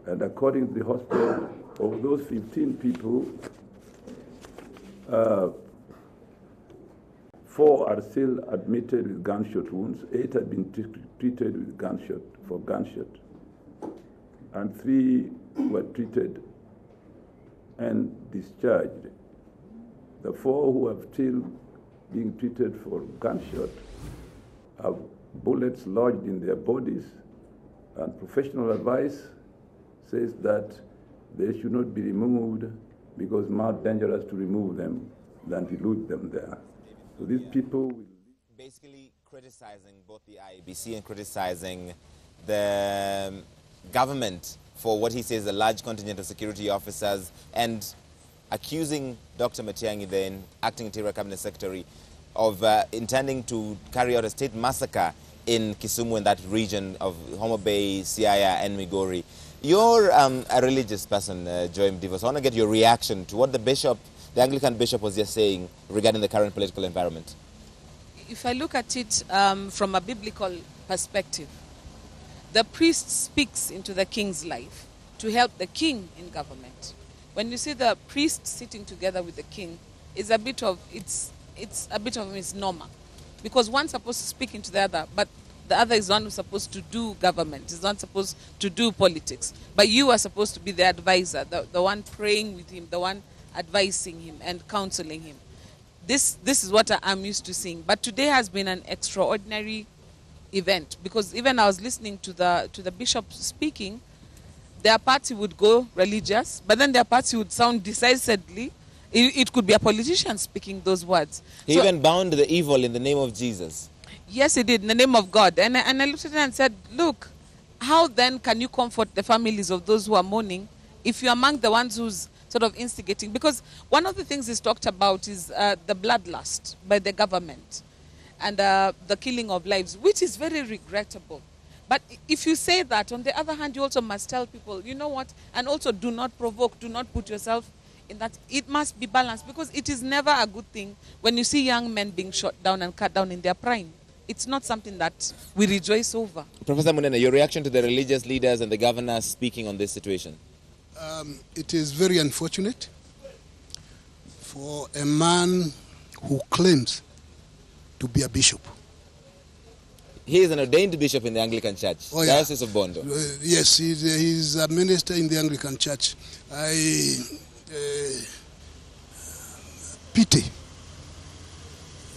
and according to the hospital, of those 15 people, 4 are still admitted with gunshot wounds, 8 had been treated with gunshot, and 3 were treated and discharged. The 4 who are still being treated for gunshot have bullets lodged in their bodies, and professional advice says that they should not be removed because it's more dangerous to remove them than to leave them there. So these people will basically criticizing both the IEBC and criticizing the government for what he says a large contingent of security officers, and accusing Dr. Matiang'i, the acting Interior Cabinet Secretary, of intending to carry out a state massacre in Kisumu, in that region of Homa Bay, Siaya, and Migori. You're a religious person, Joy Mdivo, so I want to get your reaction to what the Anglican bishop was just saying regarding the current political environment. If I look at it from a biblical perspective, the priest speaks into the king's life to help the king in government. When you see the priest sitting together with the king, it's a bit of a misnomer, because one's supposed to speak into the other, but the other is one who's supposed to do government, is not supposed to do politics. But you are supposed to be the advisor, the one praying with him, the one advising him and counseling him. This is what I'm used to seeing. But today has been an extraordinary event, because even I was listening to the bishop speaking. Their party would go religious, but then their party would sound decisively. It could be a politician speaking those words. He even bound the evil in the name of Jesus. Yes, he did, in the name of God. And I looked at it and said, look, how then can you comfort the families of those who are mourning if you're among the ones who's sort of instigating? Because one of the things he's talked about is the bloodlust by the government and the killing of lives, which is very regrettable. But if you say that, on the other hand, you also must tell people, you know what, and also do not provoke, do not put yourself in that. It must be balanced, because it is never a good thing when you see young men being shot down and cut down in their prime. It's not something that we rejoice over. Professor Munene, your reaction to the religious leaders and the governor speaking on this situation? It is very unfortunate for a man who claims to be a bishop. He is an ordained bishop in the Anglican Church, Diocese of Bondo. Yes, he's a minister in the Anglican Church. I pity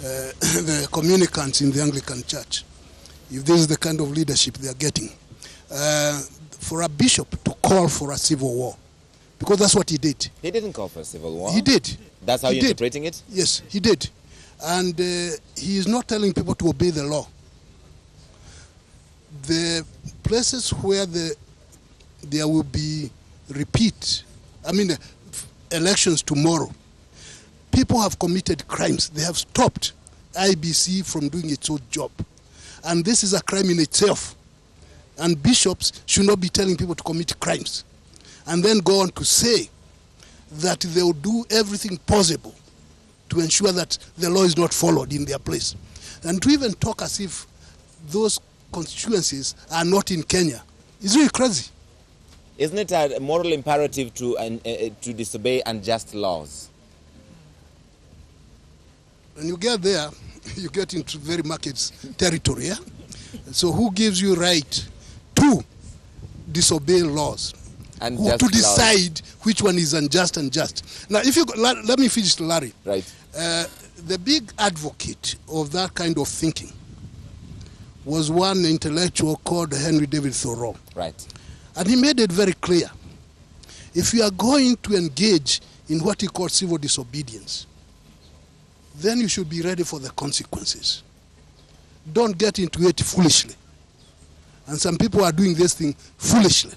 the communicants in the Anglican Church, if this is the kind of leadership they are getting. For a bishop to call for a civil war, because that's what he did. He didn't call for a civil war. He did. That's how you're interpreting it? Yes, he did. And he is not telling people to obey the law. The places where there will be elections tomorrow, people have committed crimes. They have stopped IBC from doing its own job. And this is a crime in itself. And bishops should not be telling people to commit crimes and then go on to say that they will do everything possible to ensure that the law is not followed in their place. And to even talk as if those constituencies are not in Kenya is really crazy. Isn't it a moral imperative to disobey unjust laws? When you get there, you get into very market territory. Yeah? So who gives you right to disobey laws? Who to decide which one is unjust and just? Now, if you let me finish, Larry. Right. The big advocate of that kind of thinking was one intellectual called Henry David Thoreau. Right. And he made it very clear. If you are going to engage in what he called civil disobedience, then you should be ready for the consequences. Don't get into it foolishly. And some people are doing this thing foolishly.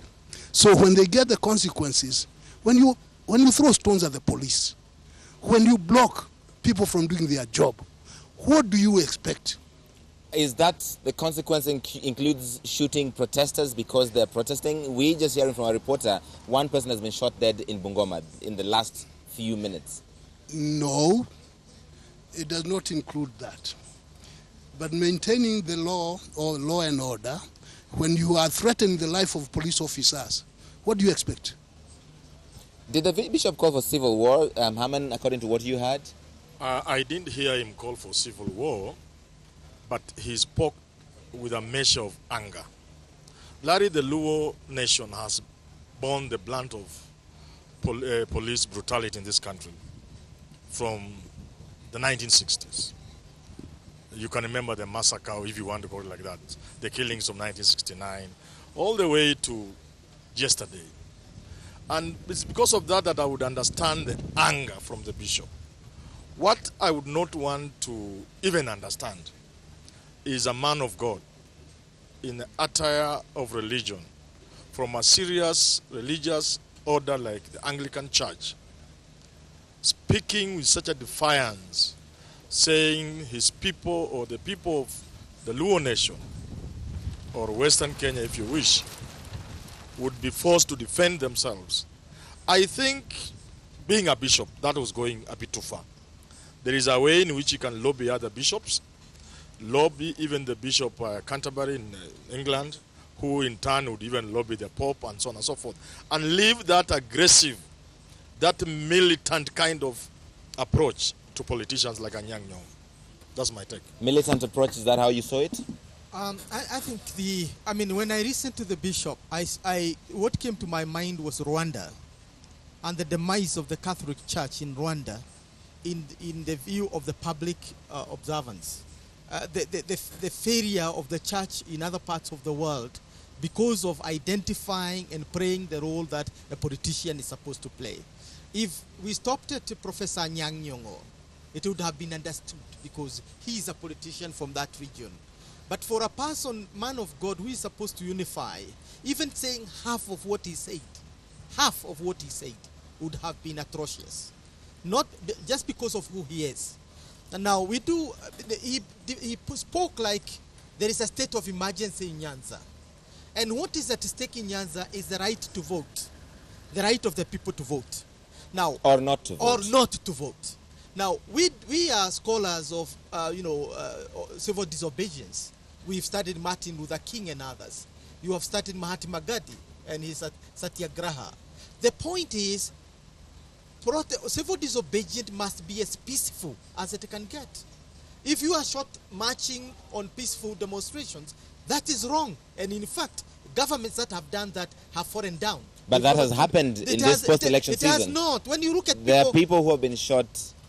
So when they get the consequences, when you throw stones at the police, when you block people from doing their job, what do you expect? Is that the consequence includes shooting protesters because they're protesting? We just hearing from a reporter, one person has been shot dead in Bungoma in the last few minutes. No, it does not include that. But maintaining the law or law and order, when you are threatening the life of police officers, what do you expect? Did the bishop call for civil war, Haman, according to what you heard? I didn't hear him call for civil war, but he spoke with a measure of anger. Larry, the Luo nation has borne the brunt of police brutality in this country from the 1960s. You can remember the massacre, if you want to call it like that, the killings of 1969, all the way to yesterday. And it's because of that that I would understand the anger from the bishop. What I would not want to even understand is a man of God in the attire of religion from a serious religious order like the Anglican Church, speaking with such a defiance, saying his people or the people of the Luo nation or Western Kenya, if you wish, would be forced to defend themselves. I think being a bishop, that was going a bit too far. There is a way in which you can lobby other bishops, lobby even the Bishop Canterbury in England, who in turn would even lobby the Pope and so on and so forth, and leave that aggressive, that militant kind of approach to politicians like Anyang' Nyong'o. That's my take. Militant approach, is that how you saw it? I think when I listened to the bishop, what came to my mind was Rwanda and the demise of the Catholic Church in Rwanda in the view of the public observance. The failure of the church in other parts of the world because of identifying and playing the role that a politician is supposed to play. If we stopped at Professor Anyang' Nyong'o, it would have been understood because he is a politician from that region. But for a man of God who is supposed to unify, even saying half of what he said would have been atrocious. Not just because of who he is. And now he spoke like there is a state of emergency in Nyanza. And what is at stake in Nyanza is the right to vote. The right of the people to vote. Now, or not to vote. Now, we are scholars of, civil disobedience. We've studied Martin Luther King and others. You have studied Mahatma Gandhi and his Satyagraha. The point is, civil disobedience must be as peaceful as it can get. If you are shot marching on peaceful demonstrations, that is wrong. And in fact, governments that have done that have fallen down. But that has happened in this post-election season. It has not. When you look at there are people who have been shot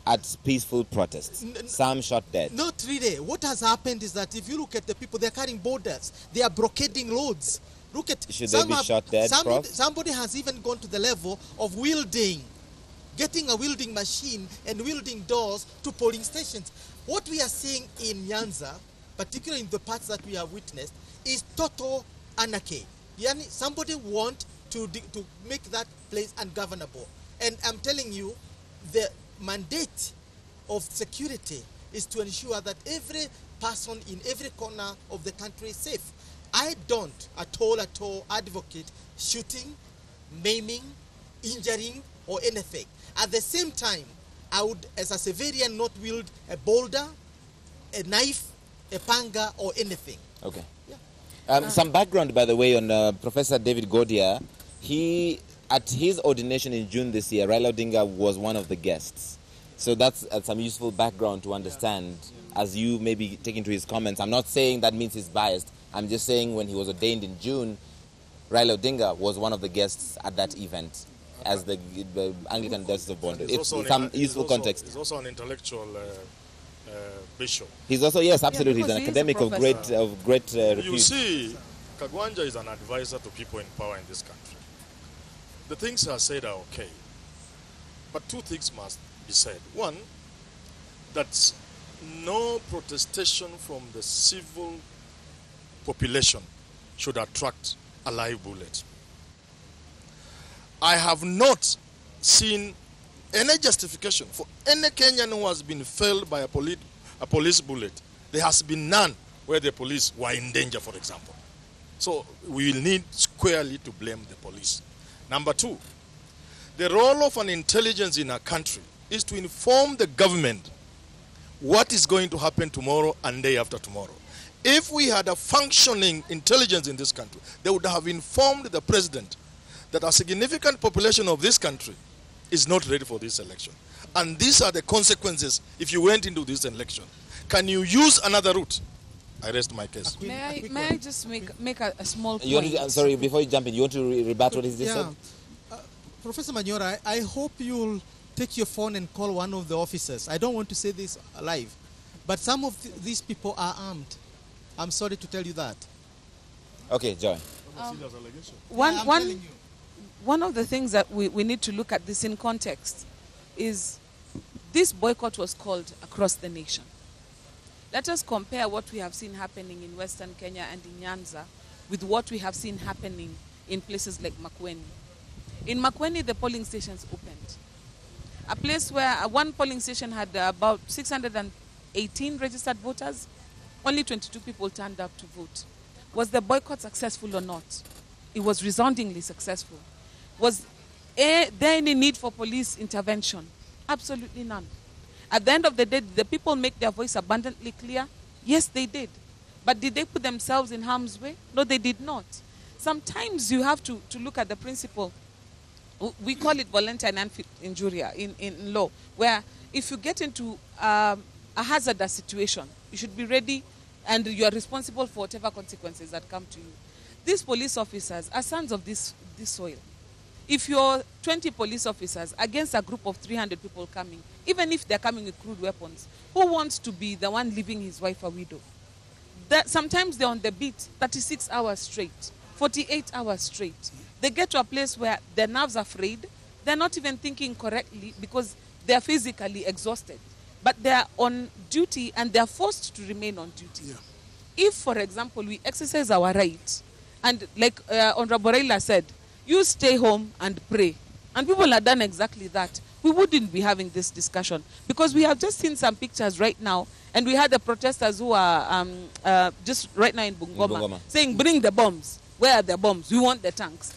at peaceful protests. Some shot dead. Not really. What has happened is that if you look at the people, they're carrying borders. They are blockading roads. Look at Should they be shot dead, Prof? Somebody has even gone to the level of getting a wielding machine and wielding doors to polling stations. What we are seeing in Nyanza, particularly in the parts that we have witnessed, is total anarchy. Somebody want to make that place ungovernable. And I'm telling you, the mandate of security is to ensure that every person in every corner of the country is safe. I don't at all advocate shooting, maiming, injuring, or anything. At the same time, I would, as a civilian, not wield a boulder, a knife, a panga, or anything. Okay. Yeah. Some background, by the way, on Professor David Godia. At his ordination in June this year, Raila Odinga was one of the guests. So that's some useful background to understand as you maybe take into his comments. I'm not saying that means he's biased. I'm just saying when he was ordained in June, Raila Odinga was one of the guests at that event as the Anglican Diocese of Bondo. It's some useful context. He's also an intellectual bishop. He's also, yes, absolutely. He's an academic of great repute. You see, Kagwanja is an advisor to people in power in this country. The things are said are okay. But two things must be said. One, that no protestation from the civil population should attract a live bullet. I have not seen any justification for any Kenyan who has been felled by a police bullet. There has been none where the police were in danger, for example. So we will need squarely to blame the police. Number two, the role of an intelligence in a country is to inform the government what is going to happen tomorrow and day after tomorrow. If we had a functioning intelligence in this country, they would have informed the president that a significant population of this country is not ready for this election. And these are the consequences if you went into this election. Can you use another route? I rest my case. May I just make a small point? I'm sorry, before you jump in, you want to rebut what he just said? Professor Manyora, I hope you'll take your phone and call one of the officers. I don't want to say this live, but some of these people are armed. I'm sorry to tell you that. Okay, Joy. One of the things that we need to look at this in context is this boycott was called across the nation. Let us compare what we have seen happening in Western Kenya and in Nyanza with what we have seen happening in places like Makueni. In Makueni, the polling stations opened. A place where one polling station had about 618 registered voters, only 22 people turned up to vote. Was the boycott successful or not? It was resoundingly successful. Was there any need for police intervention? Absolutely none. At the end of the day, did the people make their voice abundantly clear? Yes, they did. But did they put themselves in harm's way? No, they did not. Sometimes you have to look at the principle. We call it voluntary non-injuria in law, where if you get into a hazardous situation, you should be ready and you are responsible for whatever consequences that come to you. These police officers are sons of this soil. If you're 20 police officers against a group of 300 people coming, even if they're coming with crude weapons, who wants to be the one leaving his wife a widow? Sometimes they're on the beat 36 hours straight, 48 hours straight. They get to a place where their nerves are frayed. They're not even thinking correctly because they're physically exhausted. But they're on duty and they're forced to remain on duty. Yeah. If, for example, we exercise our right, and like Honorable Raila said, you stay home and pray, and people have done exactly that, we wouldn't be having this discussion. Because we have just seen some pictures right now, and we had the protesters who are just right now in Bungoma saying, bring the bombs. Where are the bombs? We want the tanks.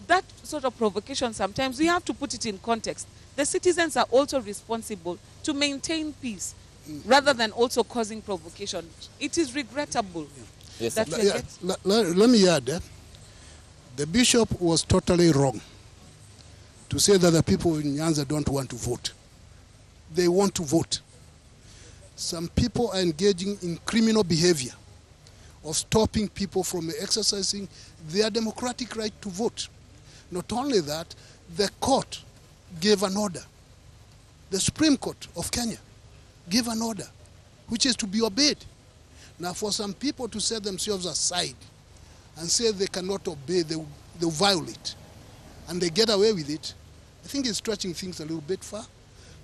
That sort of provocation, sometimes we have to put it in context. The citizens are also responsible to maintain peace rather than also causing provocation. It is regrettable. Yes, that let me add that the bishop was totally wrong to say that the people in Nyanza don't want to vote. They want to vote. Some people are engaging in criminal behavior of stopping people from exercising their democratic right to vote. Not only that, the court gave an order. The Supreme Court of Kenya gave an order which is to be obeyed. Now, for some people to set themselves aside and say they cannot obey, they'll violate, and they get away with it, I think it's stretching things a little bit far.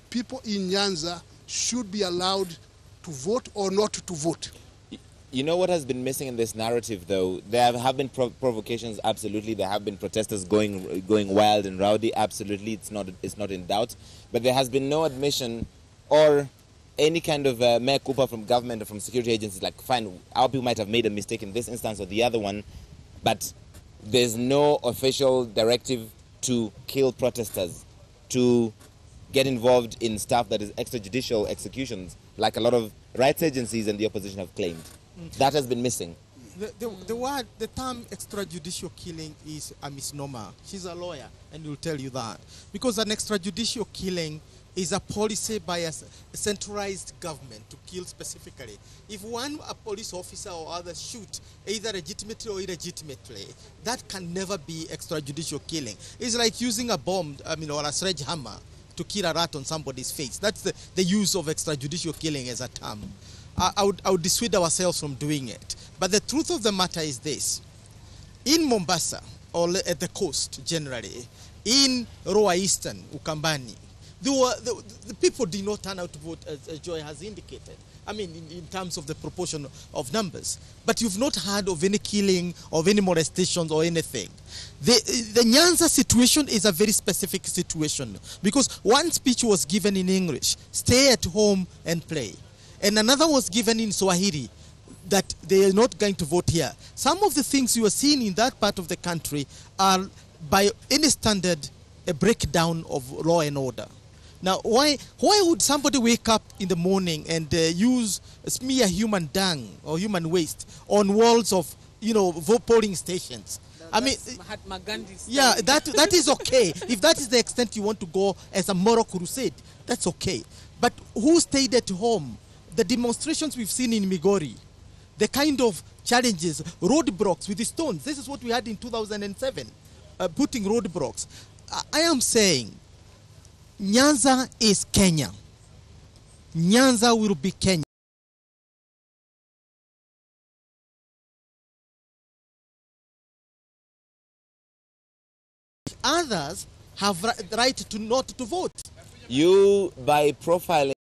People in Nyanza should be allowed to vote or not to vote. You know what has been missing in this narrative, though? There have been provocations, absolutely. There have been protesters going wild and rowdy, absolutely. It's not in doubt. But there has been no admission or any kind of mea culpa from government or from security agencies, like, fine, our people might have made a mistake in this instance or the other one, but there's no official directive to kill protesters, to get involved in stuff that is extrajudicial executions, like a lot of rights agencies and the opposition have claimed. That has been missing. The term extrajudicial killing is a misnomer. She's a lawyer, and will tell you that. Because an extrajudicial killing is a policy by a centralized government to kill specifically. If a police officer or others shoot, either legitimately or illegitimately, that can never be extrajudicial killing. It's like using a bomb, or a sledgehammer to kill a rat on somebody's face. That's the use of extrajudicial killing as a term. I would dissuade ourselves from doing it. But the truth of the matter is this. In Mombasa, or at the coast generally, in Roa Eastern, Ukambani, the people did not turn out to vote as Joy has indicated. In terms of the proportion of numbers. But you've not heard of any killing, of any molestations or anything. The Nyanza situation is a very specific situation because one speech was given in English, stay at home and play. And another was given in Swahili, that they are not going to vote here. Some of the things you are seeing in that part of the country are, by any standard, a breakdown of law and order. Now, why would somebody wake up in the morning and smear human dung or human waste on walls of, polling stations? Mahatma Gandhi's that is okay. If that is the extent you want to go as a moral crusade, that's okay. But who stayed at home? The demonstrations we've seen in Migori, the kind of challenges, roadblocks with the stones. This is what we had in 2007, putting roadblocks. I am saying, Nyanza is Kenya. Nyanza will be Kenya. Others have the right to not to vote. You, by profiling